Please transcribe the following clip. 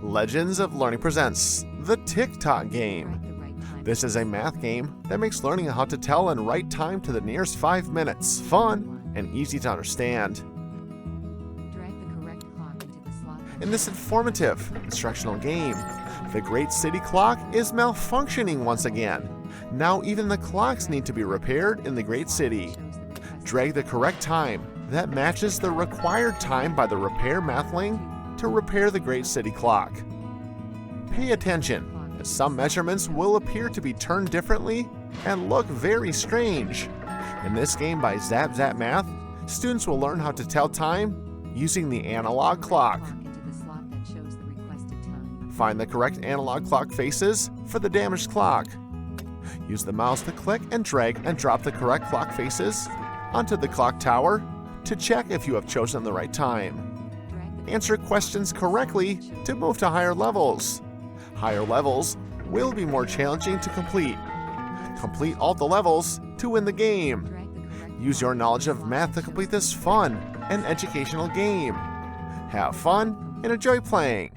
Legends of Learning presents the Tock game. This is a math game that makes learning how to tell and write time to the nearest 5 minutes fun and easy to understand. In this informative, instructional game, the great city clock is malfunctioning once again. Now even the clocks need to be repaired in the great city. Drag the correct time that matches the required time by the repair mathling to repair the great city clock. Pay attention, as some measurements will appear to be turned differently and look very strange. In this game by Zapzapmath, students will learn how to tell time using the analog clock. Find the correct analog clock faces for the damaged clock. Use the mouse to click and drag and drop the correct clock faces onto the clock tower to check if you have chosen the right time. Answer questions correctly to move to higher levels. Higher levels will be more challenging to complete. Complete all the levels to win the game. Use your knowledge of math to complete this fun and educational game. Have fun and enjoy playing.